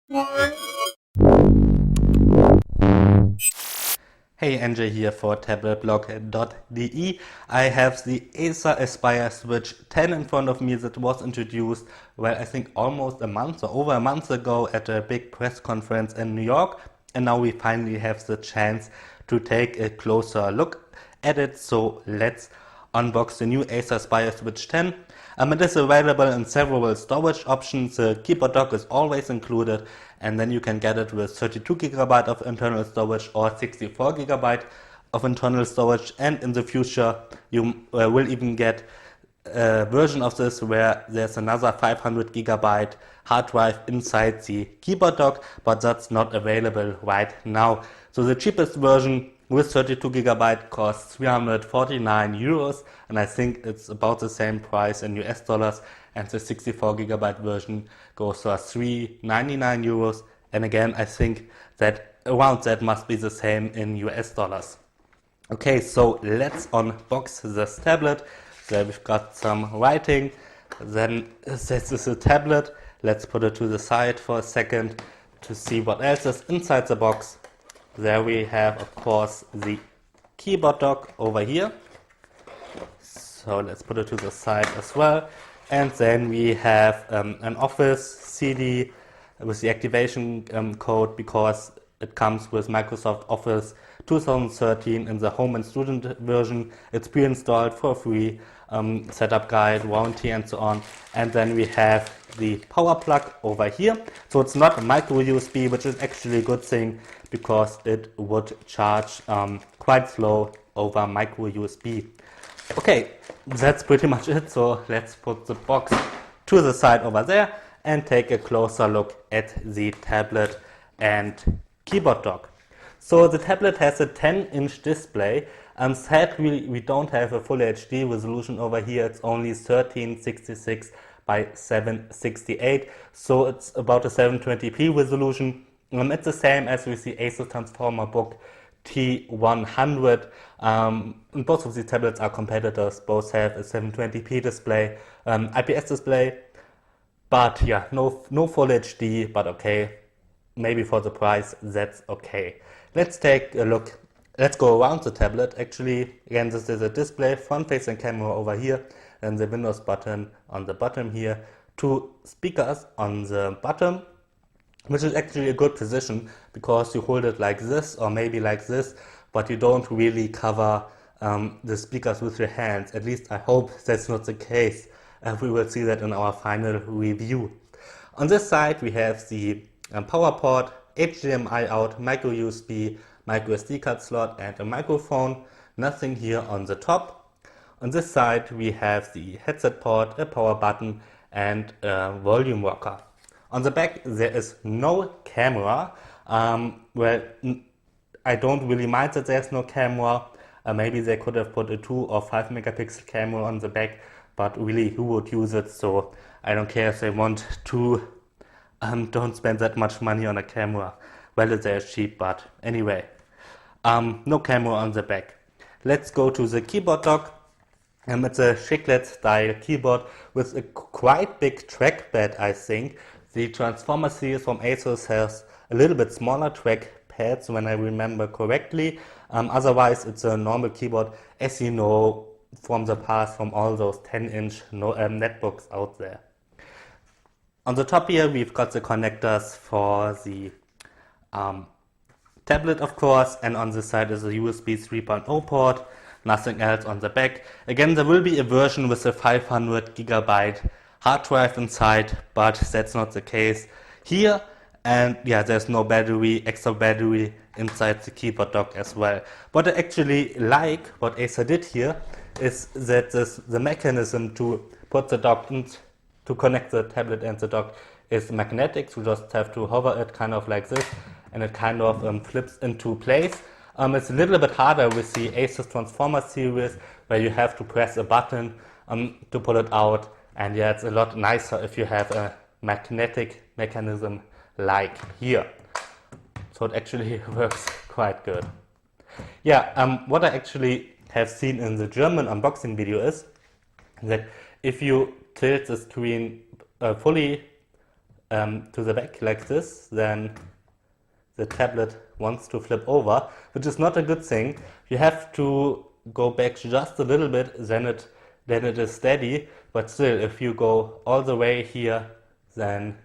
Hey, NJ here for tabletblog.de. I have the Acer Aspire Switch 10 in front of me that was introduced, well, I think almost a month or over a month ago at a big press conference in New York. And now we finally have the chance to take a closer look at it. So let's unbox the new Acer Aspire Switch 10. It is available in several storage options. The keyboard dock is always included, and then you can get it with 32GB of internal storage or 64GB of internal storage, and in the future you will even get a version of this where there's another 500GB hard drive inside the keyboard dock, but that's not available right now. So the cheapest version with 32GB costs €349, and I think it's about the same price in US dollars, and the 64GB version goes for €399, and again I think that around that must be the same in US dollars. Okay, so let's unbox this tablet. There we've got some writing, then this is a tablet. Let's put it to the side for a second to see what else is inside the box. There we have, of course, the keyboard dock over here. So let's put it to the side as well. And then we have an Office CD with the activation code, because it comes with Microsoft Office 2013 in the home and student version. It's pre-installed for free, setup guide, warranty, and so on. And then we have the power plug over here. So it's not a micro USB, which is actually a good thing, because it would charge quite slow over micro USB. Okay, that's pretty much it. So let's put the box to the side over there and take a closer look at the tablet and keyboard dock. So the tablet has a 10-inch display. Sadly, we don't have a full HD resolution over here. It's only 1366 by 768, so it's about a 720p resolution. It's the same as with the Acer Transformer Book T100. Both of these tablets are competitors. Both have a 720p display, IPS display, but yeah, no full HD, but okay. Maybe for the price, that's okay. Let's take a look. Let's go around the tablet. Actually, again, this is a display, front-facing camera over here, and the Windows button on the bottom here, two speakers on the bottom, which is actually a good position, because you hold it like this or maybe like this, but you don't really cover the speakers with your hands. At least I hope that's not the case. We will see that in our final review. On this side we have the power port, HDMI out, micro USB, micro SD card slot, and a microphone. Nothing here on the top. On this side we have the headset port, a power button, and a volume rocker. On the back there is no camera. Well, I don't really mind that there's no camera. Maybe they could have put a 2 or 5 megapixel camera on the back, but really, who would use it? So I don't care if they want to. Don't spend that much money on a camera. Well, they're cheap, but anyway. No camera on the back. Let's go to the keyboard dock. It's a chiclet style keyboard with a quite big trackpad, I think. The Transformer series from Acer has a little bit smaller trackpads, when I remember correctly. Otherwise, it's a normal keyboard, as you know from the past, from all those 10-inch netbooks out there. On the top here, we've got the connectors for the tablet, of course, and on this side is a USB 3.0 port. Nothing else on the back. Again, there will be a version with a 500GB hard drive inside, but that's not the case here. And yeah, there's no extra battery inside the keyboard dock as well. What I actually like, what Acer did here, is that the mechanism to put the dock in, to connect the tablet and the dock, is magnetic. You just have to hover it kind of like this, and it kind of flips into place. It's a little bit harder with the Acer Transformer series, where you have to press a button to pull it out, and yeah, it's a lot nicer if you have a magnetic mechanism like here. So it actually works quite good. Yeah, what I actually have seen in the German unboxing video is that if you tilt the screen fully to the back like this, then the tablet wants to flip over, which is not a good thing. You have to go back just a little bit, then it is steady, but still, if you go all the way here, then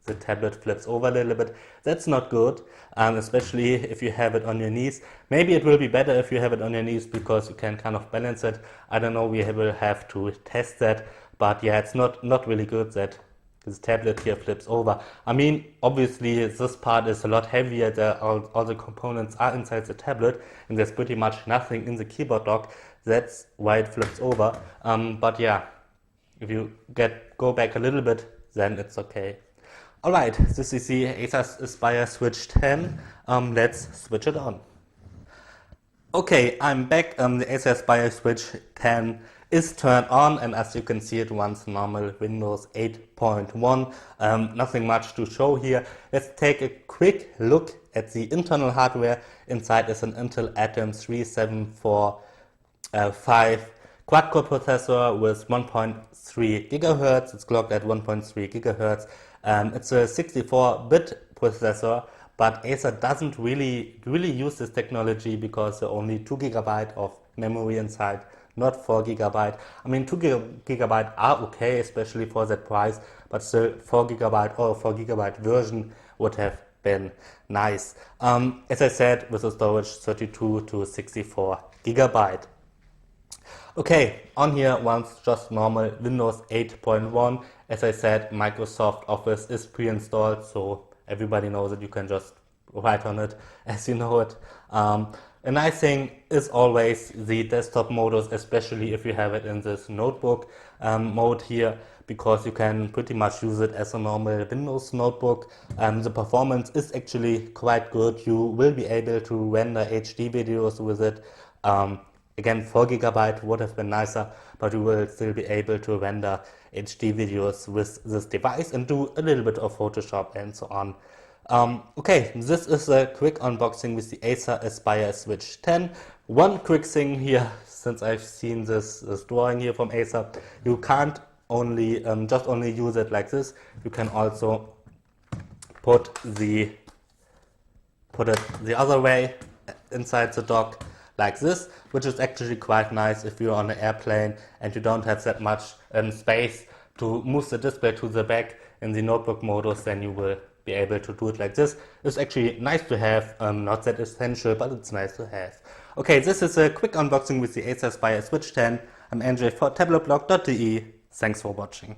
the tablet flips over a little bit. That's not good, especially if you have it on your knees. Maybe it will be better if you have it on your knees because you can kind of balance it. I don't know, we will have to test that, but yeah, it's not really good that this tablet here flips over. I mean, obviously this part is a lot heavier, all the components are inside the tablet, and there's pretty much nothing in the keyboard dock. That's why it flips over. But yeah, if you go back a little bit, then it's okay. Alright, this is the Acer Aspire Switch 10. Let's switch it on. Okay, I'm back. The Acer Aspire Switch 10 is turned on, and as you can see, it runs normal Windows 8.1. Nothing much to show here. Let's take a quick look at the internal hardware. Inside is an Intel Atom 3745 quad-core processor with 1.3 GHz. It's clocked at 1.3 GHz. It's a 64-bit processor, but Acer doesn't really use this technology because there are only 2 GB of memory inside, not 4 GB. I mean, 2 GB are okay, especially for that price, but still 4 GB or a 4 GB version would have been nice. As I said, with the storage 32 to 64 GB. Okay, on here runs just normal Windows 8.1. As I said, Microsoft Office is pre-installed, so everybody knows that you can just write on it as you know it. A nice thing is always the desktop modus, especially if you have it in this notebook mode here, because you can pretty much use it as a normal Windows notebook. The performance is actually quite good. You will be able to render HD videos with it. Again, 4 GB would have been nicer, but you will still be able to render HD videos with this device and do a little bit of Photoshop and so on. Okay, this is a quick unboxing with the Acer Aspire Switch 10. One quick thing here, since I've seen this drawing here from Acer, you can't only just use it like this. You can also put it the other way inside the dock like this, which is actually quite nice if you're on an airplane and you don't have that much space to move the display to the back in the notebook modus. Then you will be able to do it like this. It's actually nice to have, not that essential, but it's nice to have. Okay, this is a quick unboxing with the Acer Aspire Switch 10. I'm Andrzej for tabletblog.de. Thanks for watching.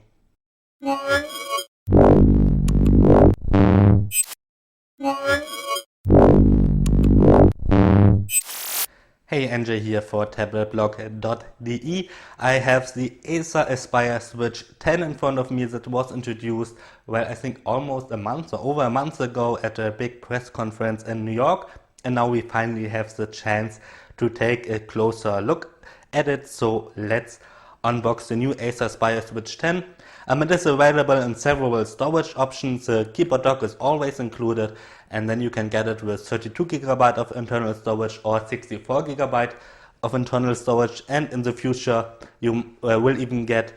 Hey, Andrzej here for tabletblog.de. I have the Acer Aspire Switch 10 in front of me that was introduced, well, I think almost a month or over a month ago at a big press conference in New York. And now we finally have the chance to take a closer look at it. So let's unbox the new Acer Aspire Switch 10. It is available in several storage options. The keyboard dock is always included, and then you can get it with 32 GB of internal storage or 64 GB of internal storage, and in the future you will even get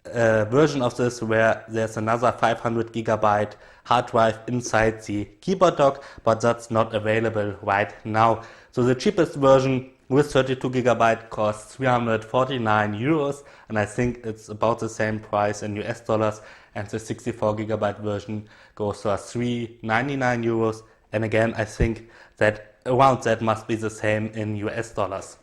a version of this where there's another 500 GB hard drive inside the keyboard dock, but that's not available right now. So the cheapest version with 32 GB costs 349 euros, and I think it's about the same price in US dollars, and the 64 GB version goes for 399 euros, and again I think that around that must be the same in US dollars.